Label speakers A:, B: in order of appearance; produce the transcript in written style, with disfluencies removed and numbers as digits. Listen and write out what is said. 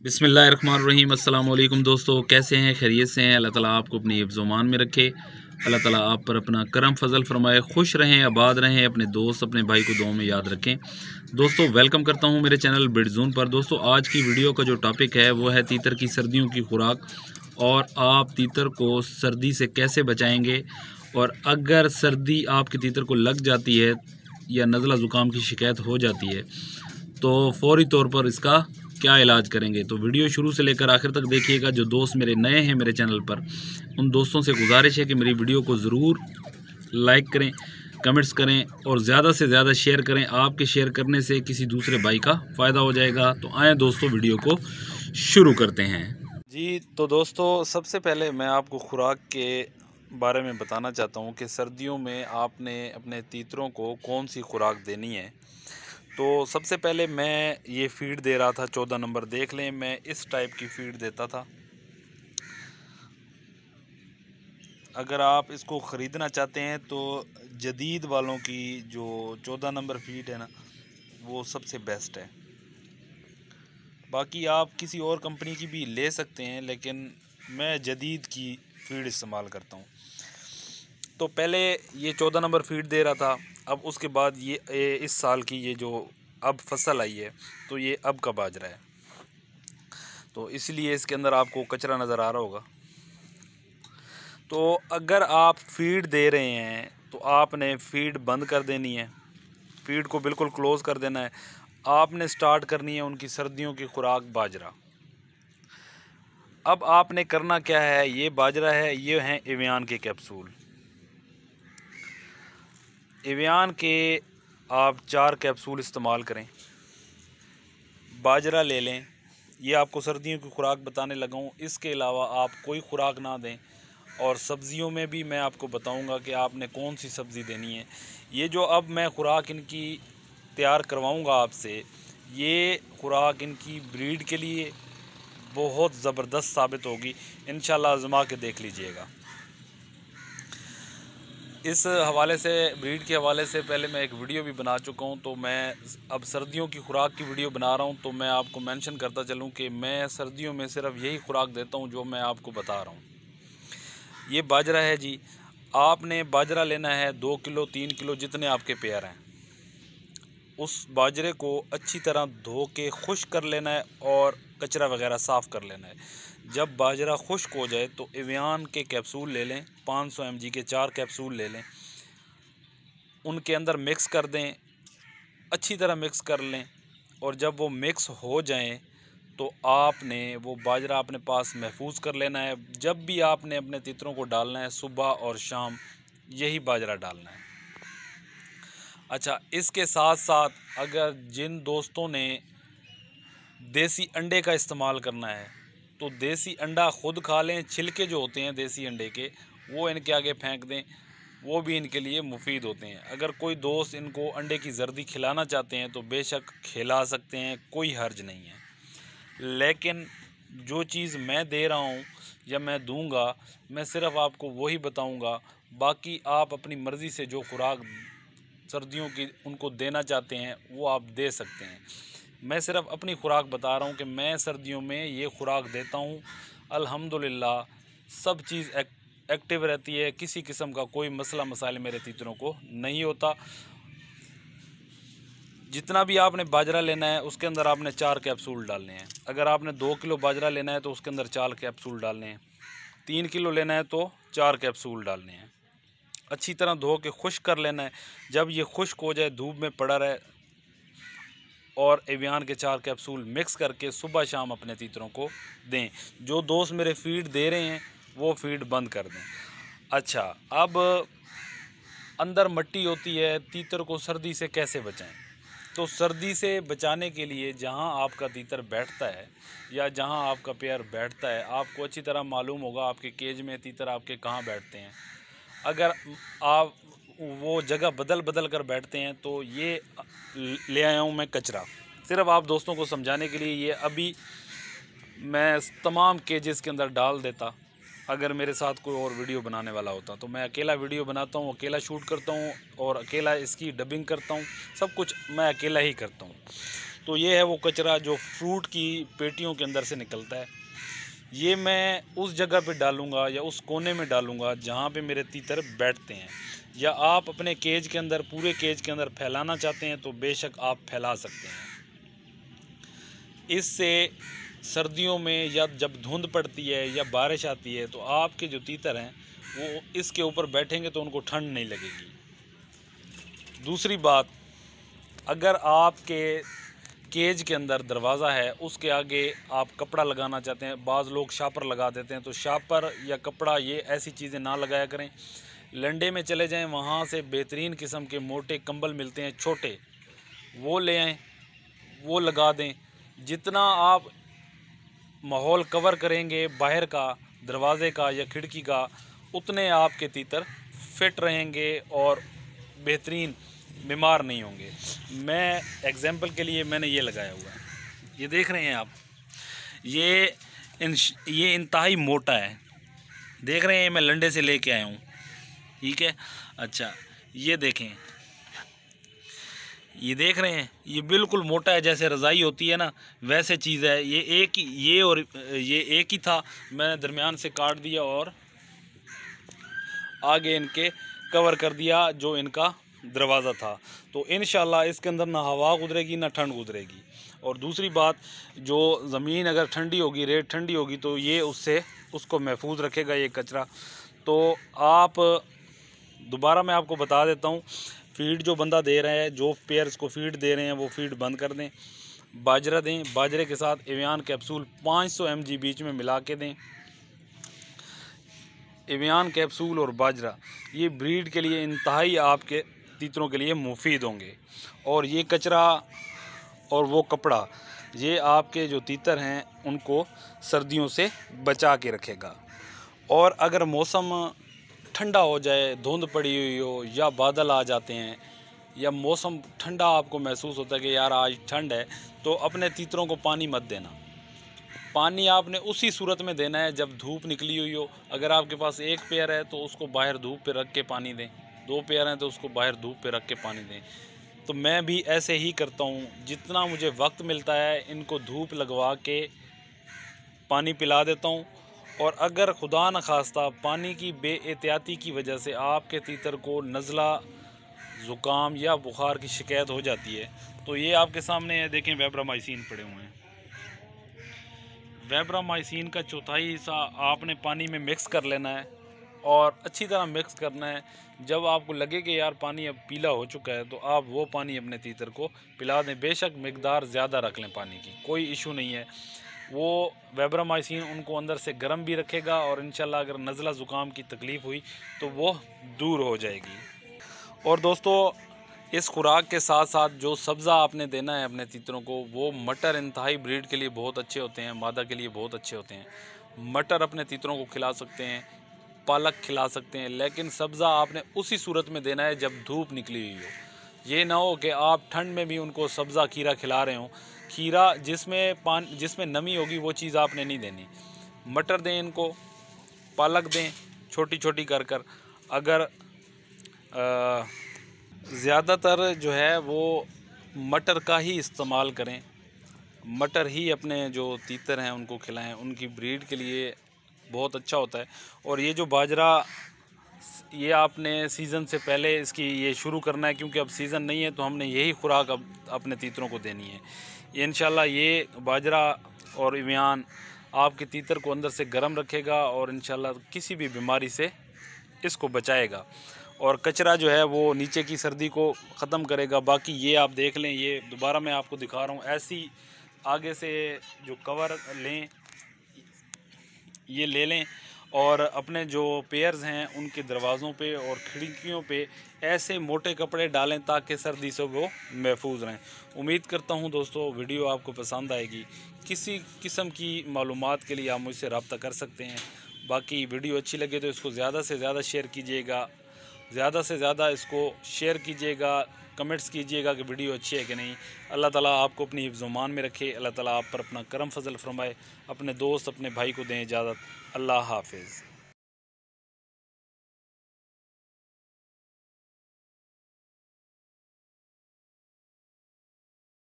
A: बिस्मिल्लाहिर्रहमानिर्रहीम। अस्सलाम वालेकुम दोस्तों, कैसे हैं? खैरियत से हैं? अल्लाह ताला आपको अपनी हिफ्ज़-ओ-मान में रखे। अल्लाह ताला आप पर अपना करम फजल फरमाए, खुश रहें, आबाद रहें, अपने दोस्त अपने भाई को दुआ में याद रखें। दोस्तों वेलकम करता हूं मेरे चैनल बिडज़ोन पर। दोस्तों आज की वीडियो का जो टॉपिक है वो है तीतर की सर्दियों की खुराक, और आप तीतर को सर्दी से कैसे बचाएंगे, और अगर सर्दी आपके तीतर को लग जाती है या नज़ला ज़ुकाम की शिकायत हो जाती है तो फौरी तौर पर इसका क्या इलाज करेंगे। तो वीडियो शुरू से लेकर आखिर तक देखिएगा। जो दोस्त मेरे नए हैं मेरे चैनल पर, उन दोस्तों से गुजारिश है कि मेरी वीडियो को ज़रूर लाइक करें, कमेंट्स करें और ज़्यादा से ज़्यादा शेयर करें। आपके शेयर करने से किसी दूसरे भाई का फ़ायदा हो जाएगा। तो आए दोस्तों वीडियो को शुरू करते हैं जी। तो दोस्तों सबसे पहले मैं आपको खुराक के बारे में बताना चाहता हूँ कि सर्दियों में आपने अपने तीतरों को कौन सी खुराक देनी है। तो सबसे पहले मैं ये फ़ीड दे रहा था 14 नंबर, देख लें मैं इस टाइप की फ़ीड देता था। अगर आप इसको ख़रीदना चाहते हैं तो जदीद वालों की जो 14 नंबर फ़ीड है ना, वो सबसे बेस्ट है। बाकी आप किसी और कंपनी की भी ले सकते हैं, लेकिन मैं जदीद की फ़ीड इस्तेमाल करता हूँ। तो पहले ये 14 नंबर फ़ीड दे रहा था। अब उसके बाद ये इस साल की ये जो अब फसल आई है, तो ये अब का बाजरा है, तो इसलिए इसके अंदर आपको कचरा नज़र आ रहा होगा। तो अगर आप फ़ीड दे रहे हैं तो आपने फ़ीड बंद कर देनी है, फ़ीड को बिल्कुल क्लोज़ कर देना है। आपने स्टार्ट करनी है उनकी सर्दियों की खुराक बाजरा। अब आपने करना क्या है, ये बाजरा है, ये हैं एवियान के कैप्सूल। एवियान के आप 4 कैप्सूल इस्तेमाल करें। बाजरा ले लें, ये आपको सर्दियों की खुराक बताने लगा हूँ। इसके अलावा आप कोई खुराक ना दें। और सब्ज़ियों में भी मैं आपको बताऊंगा कि आपने कौन सी सब्ज़ी देनी है। ये जो अब मैं खुराक इनकी तैयार करवाऊंगा आपसे, ये खुराक इनकी ब्रीड के लिए बहुत ज़बरदस्त साबित होगी। इंशाल्लाह आज़मा के देख लीजिएगा। इस हवाले से, ब्रीड के हवाले से पहले मैं एक वीडियो भी बना चुका हूं, तो मैं अब सर्दियों की खुराक की वीडियो बना रहा हूं। तो मैं आपको मेंशन करता चलूं कि मैं सर्दियों में सिर्फ यही खुराक देता हूं जो मैं आपको बता रहा हूं। ये बाजरा है जी। आपने बाजरा लेना है 2 किलो 3 किलो जितने आपके पेयर हैं। उस बाजरे को अच्छी तरह धो के खुश्क कर लेना है और कचरा वगैरह साफ़ कर लेना है। जब बाजरा खुश्क हो जाए तो एवियान के कैप्सूल ले लें, 500 mg के 4 कैप्सूल ले लें, उनके अंदर मिक्स कर दें, अच्छी तरह मिक्स कर लें। और जब वो मिक्स हो जाएं तो आपने वो बाजरा अपने पास महफूज कर लेना है। जब भी आपने अपने तीतरों को डालना है, सुबह और शाम यही बाजरा डालना है। अच्छा, इसके साथ साथ अगर जिन दोस्तों ने देसी अंडे का इस्तेमाल करना है तो देसी अंडा ख़ुद खा लें। छिलके जो होते हैं देसी अंडे के, वो इनके आगे फेंक दें, वो भी इनके लिए मुफीद होते हैं। अगर कोई दोस्त इनको अंडे की जर्दी खिलाना चाहते हैं तो बेशक खिला सकते हैं, कोई हर्ज नहीं है। लेकिन जो चीज़ मैं दे रहा हूँ या मैं दूंगा, मैं सिर्फ आपको वही बताऊंगा। बाकी आप अपनी मर्ज़ी से जो खुराक सर्दियों की उनको देना चाहते हैं वो आप दे सकते हैं। मैं सिर्फ अपनी खुराक बता रहा हूँ कि मैं सर्दियों में ये खुराक देता हूँ। अल्हम्दुलिल्लाह सब चीज़ एक्टिव रहती है, किसी किस्म का कोई मसला मसाइल मेरे तीतरों को नहीं होता। जितना भी आपने बाजरा लेना है उसके अंदर आपने 4 कैप्सूल डालने हैं। अगर आपने 2 किलो बाजरा लेना है तो उसके अंदर 4 कैप्सूल डालने हैं। 3 किलो लेना है तो 4 कैप्सूल डालने हैं। अच्छी तरह धो के खुश्क कर लेना है। जब ये खुश्क हो जाए, धूप में पड़ा रहे, और एवियान के 4 कैप्सूल मिक्स करके सुबह शाम अपने तीतरों को दें। जो दोस्त मेरे फ़ीड दे रहे हैं वो फ़ीड बंद कर दें। अच्छा, अब अंदर मिट्टी होती है, तीतर को सर्दी से कैसे बचाएं? तो सर्दी से बचाने के लिए जहां आपका तीतर बैठता है या जहां आपका पेयर बैठता है, आपको अच्छी तरह मालूम होगा आपके केज में तीतर आपके कहाँ बैठते हैं। अगर आप वो जगह बदल बदल कर बैठते हैं तो ये ले आया हूँ मैं कचरा, सिर्फ आप दोस्तों को समझाने के लिए। ये अभी मैं तमाम केजेस के अंदर डाल देता। अगर मेरे साथ कोई और वीडियो बनाने वाला होता तो मैं अकेला वीडियो बनाता हूँ, अकेला शूट करता हूँ और अकेला इसकी डबिंग करता हूँ, सब कुछ मैं अकेला ही करता हूँ। तो ये है वो कचरा जो फ्रूट की पेटियों के अंदर से निकलता है। ये मैं उस जगह पे डालूँगा या उस कोने में डालूँगा जहाँ पे मेरे तीतर बैठते हैं। या आप अपने केज के अंदर, पूरे केज के अंदर फैलाना चाहते हैं तो बेशक आप फैला सकते हैं। इससे सर्दियों में या जब धुंध पड़ती है या बारिश आती है तो आपके जो तीतर हैं वो इसके ऊपर बैठेंगे तो उनको ठंड नहीं लगेगी। दूसरी बात, अगर आपके केज के अंदर दरवाज़ा है, उसके आगे आप कपड़ा लगाना चाहते हैं, बाज़ लोग शापर लगा देते हैं, तो शापर या कपड़ा ये ऐसी चीज़ें ना लगाया करें। लंडे में चले जाएं, वहाँ से बेहतरीन किस्म के मोटे कंबल मिलते हैं छोटे, वो ले आएँ, वो लगा दें। जितना आप माहौल कवर करेंगे बाहर का, दरवाज़े का या खिड़की का, उतने आपके तीतर फिट रहेंगे और बेहतरीन बीमार नहीं होंगे। मैं एग्जांपल के लिए मैंने ये लगाया हुआ है, ये देख रहे हैं आप, ये इंतहाई मोटा है, देख रहे हैं, मैं लंडे से लेके आया हूँ, ठीक है। अच्छा, ये देखें, ये देख रहे हैं, ये बिल्कुल मोटा है, जैसे रज़ाई होती है ना वैसे चीज़ है। ये एक ही था, मैंने दरमियान से काट दिया और आगे इनके कवर कर दिया जो इनका दरवाज़ा था। तो इंशाल्लाह इसके अंदर ना हवा गुजरेगी ना ठंड गुजरेगी। और दूसरी बात, जो ज़मीन अगर ठंडी होगी, रेत ठंडी होगी, तो ये उसको महफूज रखेगा ये कचरा। तो आप दोबारा मैं आपको बता देता हूँ, फीड जो बंदा दे रहा है, जो पेयर्स को फीड दे रहे हैं वो फीड बंद कर दें। बाजरा दें, बाजरे के साथ एवियान कैप्सूल 500 mg बीच में मिला के दें। एवियान कैप्सूल और बाजरा ये ब्रीड के लिए इंतहाई आपके तीतरों के लिए मुफीद होंगे। और ये कचरा और वो कपड़ा ये आपके जो तीतर हैं उनको सर्दियों से बचा के रखेगा। और अगर मौसम ठंडा हो जाए, धुंध पड़ी हुई हो या बादल आ जाते हैं या मौसम ठंडा आपको महसूस होता है कि यार आज ठंड है, तो अपने तीतरों को पानी मत देना। पानी आपने उसी सूरत में देना है जब धूप निकली हुई हो। अगर आपके पास एक पेयर है तो उसको बाहर धूप पे रख के पानी दें, 2 पेयर हैं तो उसको बाहर धूप पे रख के पानी दें। तो मैं भी ऐसे ही करता हूँ, जितना मुझे वक्त मिलता है इनको धूप लगवा के पानी पिला देता हूँ। और अगर खुदा न खास्ता पानी की बेएहतियाती की वजह से आपके तीतर को नज़ला, ज़ुकाम या बुखार की शिकायत हो जाती है, तो ये आपके सामने है, देखें वेब्रामाइसिन पड़े हुए हैं। वेब्रामाइसिन का चौथाई हिस्सा आपने पानी में मिक्स कर लेना है और अच्छी तरह मिक्स करना है। जब आपको लगे कि यार पानी अब पीला हो चुका है तो आप वो पानी अपने तीतर को पिला दें। बेशक मिकदार ज़्यादा रख लें पानी की, कोई इशू नहीं है। वो वेब्रामाइसिन उनको अंदर से गर्म भी रखेगा और इंशाल्लाह अगर नज़ला ज़ुकाम की तकलीफ़ हुई तो वो दूर हो जाएगी। और दोस्तों, इस खुराक के साथ साथ जो सब्ज़ा आपने देना है अपने तीतरों को, वो मटर इंतहाई ब्रीड के लिए बहुत अच्छे होते हैं, मादा के लिए बहुत अच्छे होते हैं। मटर अपने तीतरों को खिला सकते हैं, पालक खिला सकते हैं, लेकिन सब्ज़ा आपने उसी सूरत में देना है जब धूप निकली हुई हो। ये ना हो कि आप ठंड में भी उनको सब्ज़ा खीरा खिला रहे हों। खीरा जिसमें नमी होगी वो चीज़ आपने नहीं देनी। मटर दें इनको, पालक दें छोटी छोटी कर कर। अगर ज़्यादातर जो है वो मटर का ही इस्तेमाल करें, मटर ही अपने जो तीतर हैं उनको खिलाएं, उनकी ब्रीड के लिए बहुत अच्छा होता है। और ये जो बाजरा, ये आपने सीज़न से पहले इसकी ये शुरू करना है, क्योंकि अब सीज़न नहीं है तो हमने यही खुराक अब अपने तीतरों को देनी है। इंशाल्लाह ये बाजरा और इवियान आपके तीतर को अंदर से गर्म रखेगा और इंशाल्लाह किसी भी बीमारी से इसको बचाएगा। और कचरा जो है वो नीचे की सर्दी को ख़त्म करेगा। बाकी ये आप देख लें, ये दोबारा मैं आपको दिखा रहा हूँ, ऐसी आगे से जो कवर लें, ये ले लें और अपने जो पेयर्स हैं उनके दरवाज़ों पे और खिड़कियों पे ऐसे मोटे कपड़े डालें ताकि सर्दी से वो महफूज रहें। उम्मीद करता हूँ दोस्तों वीडियो आपको पसंद आएगी। किसी किस्म की मालूमात के लिए आप मुझसे रब्ता कर सकते हैं। बाकी वीडियो अच्छी लगे तो इसको ज़्यादा से ज़्यादा शेयर कीजिएगा, ज़्यादा से ज़्यादा इसको शेयर कीजिएगा, कमेंट्स कीजिएगा कि वीडियो अच्छी है कि नहीं। अल्लाह ताला आपको अपनी हिफ्ज़-ओ-मान में रखे, अल्लाह ताला आप पर अपना करम फजल फरमाए। अपने दोस्त, अपने भाई को दें इजाज़त। अल्लाह हाफिज़।